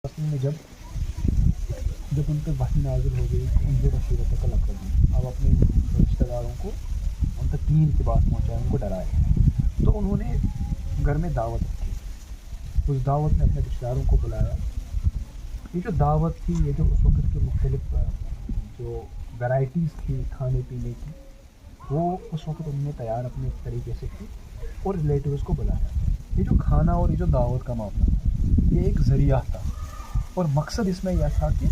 اصل میں جب ان پہ وحی نازل ہو گئی کہ ان جو بشیرت کا لقب دی، اب اپنے رشتہ داروں کو ان تک دین کی بات پہنچائے، ان کو ڈرائے، تو انہوں نے گھر میں دعوت رکھی. اس دعوت میں اپنے رشتہ داروں کو بلایا. یہ جو دعوت تھی، یہ جو اس وقت کے مختلف جو ورائٹیز تھی کھانے پینے کی، وہ اس وقت انہوں نے تیار اپنے طریقے سے کی اور ریلیٹیوز کو بلایا. یہ جو کھانا اور یہ جو دعوت کا معاملہ تھا، یہ ایک ذریعہ تھا، اور مقصد اس میں یہ تھا کہ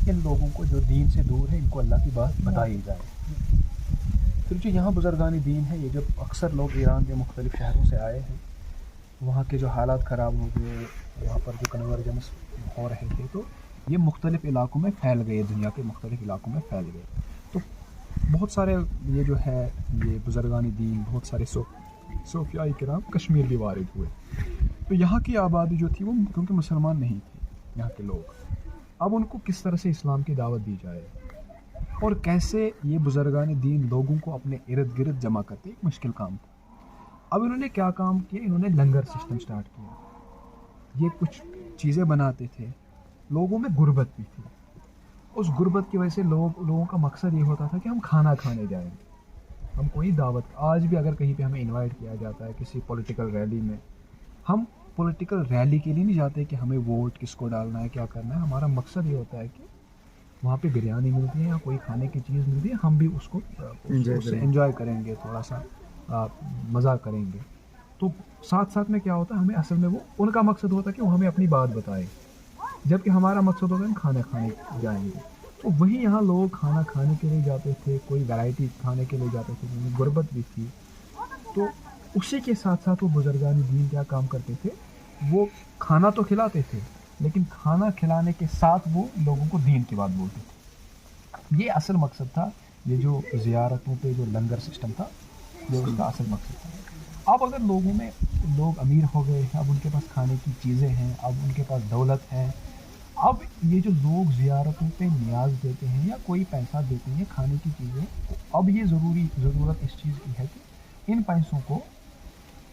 ان لوگوں کو جو دین سے دور ہے ان کو اللہ کی بات بتائی جائے. پھر جو یہاں بزرگان دین ہے، یہ جب اکثر لوگ ایران کے مختلف شہروں سے آئے ہیں، وہاں کے جو حالات خراب ہو گئے، وہاں پر جو کنورجنس ہو رہے تھے، تو یہ مختلف علاقوں میں پھیل گئے، دنیا کے مختلف علاقوں میں پھیل گئے. تو بہت سارے یہ جو ہے یہ بزرگان دین، بہت سارے صوفیاء کرام کشمیر بھی وارد ہوئے. تو یہاں کی آبادی جو تھی وہ کیونکہ مسلمان نہیں تھی یہاں کے لوگ، اب ان کو کس طرح سے اسلام کی دعوت دی جائے اور کیسے یہ بزرگان دین لوگوں کو اپنے ارد گرد جمع کرتے، ایک مشکل کام تھا. اب انہوں نے کیا کام کیا، انہوں نے لنگر سسٹم سٹارٹ کیا. یہ کچھ چیزیں بناتے تھے، لوگوں میں غربت بھی تھی. اس غربت کی وجہ سے لوگوں کا مقصد یہ ہوتا تھا کہ ہم کھانا کھانے جائیں گے، ہم کوئی دعوت. آج بھی اگر کہیں پہ ہمیں انوائٹ کیا جاتا ہے کسی پولیٹیکل ریلی میں، ہم پولیٹیکل ریلی کے لیے نہیں جاتے کہ ہمیں ووٹ کس کو ڈالنا ہے، کیا کرنا ہے. ہمارا مقصد یہ ہوتا ہے کہ وہاں پہ بریانی ملتی ہے یا کوئی کھانے کی چیز ملتی ہے، ہم بھی اس کو اس سے انجوائے کریں گے، تھوڑا سا مزہ کریں گے. تو ساتھ ساتھ میں کیا ہوتا ہے، ہمیں اصل میں وہ ان کا مقصد ہوتا ہے کہ وہ ہمیں اپنی بات بتائے، جبکہ ہمارا مقصد ہوتا ہے ہم کھانا کھانے جائیں گے. تو وہی یہاں لوگ کھانا کھانے کے لیے جاتے تھے، کوئی ویرائٹی کھانے کے لیے جاتے تھے، جن میں غربت بھی تھی. تو اسی کے ساتھ ساتھ وہ بزرگان دین کیا کام کرتے تھے، وہ کھانا تو کھلاتے تھے، لیکن کھانا کھلانے کے ساتھ وہ لوگوں کو دین کی بات بولتے تھے. یہ اصل مقصد تھا. یہ جو زیارتوں پہ جو لنگر سسٹم تھا، یہ اس کا اصل مقصد تھا. اب اگر لوگوں میں لوگ امیر ہو گئے ہیں، اب ان کے پاس کھانے کی چیزیں ہیں، اب ان کے پاس دولت ہے، اب یہ جو لوگ زیارتوں پہ نیاز دیتے ہیں یا کوئی پیسہ دیتے ہیں کھانے کی چیزیں، تو اب یہ ضرورت اس چیز کی ہے کہ ان پیسوں کو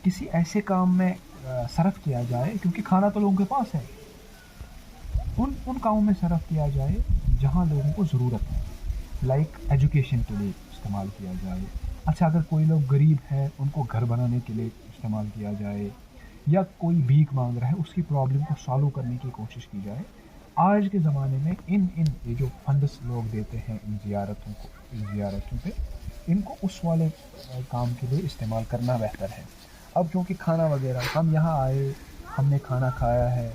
کسی ایسے کام میں صرف کیا جائے، کیونکہ کھانا تو لوگوں کے پاس ہے، ان کاموں میں صرف کیا جائے جہاں لوگوں کو ضرورت ہے. لائک ایجوکیشن کے لیے استعمال کیا جائے. اچھا، اگر کوئی لوگ غریب ہے ان کو گھر بنانے کے لیے استعمال کیا جائے، یا کوئی بھیک مانگ رہا ہے اس کی پرابلم کو سالو کرنے کی کوشش کی جائے. آج کے زمانے میں یہ جو فنڈس لوگ دیتے ہیں ان زیارتوں پہ، ان کو اس والے کام کے لیے استعمال کرنا بہتر ہے. اب کیونکہ کھانا وغیرہ ہم یہاں آئے، ہم نے کھانا کھایا ہے،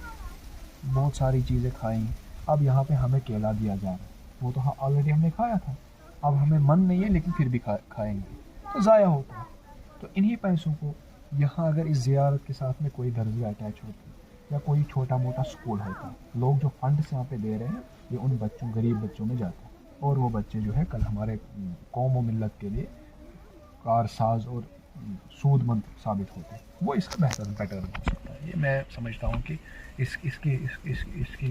بہت ساری چیزیں کھائیں، اب یہاں پہ ہمیں کیلا دیا جا رہا ہے، وہ تو آلریڈی ہم نے کھایا تھا، اب ہمیں من نہیں ہے لیکن پھر بھی کھائیں گے، تو ضائع ہوتا ہے. تو انہی پیسوں کو یہاں اگر اس زیارت کے ساتھ میں کوئی درزیہ اٹیچ ہوتی یا کوئی چھوٹا موٹا اسکول ہوتا، لوگ جو فنڈس یہاں پہ دے رہے ہیں یہ ان بچوں، غریب بچوں میں جاتا، اور وہ بچے جو ہے کل ہمارے قوم و ملت کے لیے کارساز اور سود مند ثابت ہوتے، وہ اس کا بہتر پیٹرن ہو سکتا ہے. یہ میں سمجھتا ہوں کہ اس کی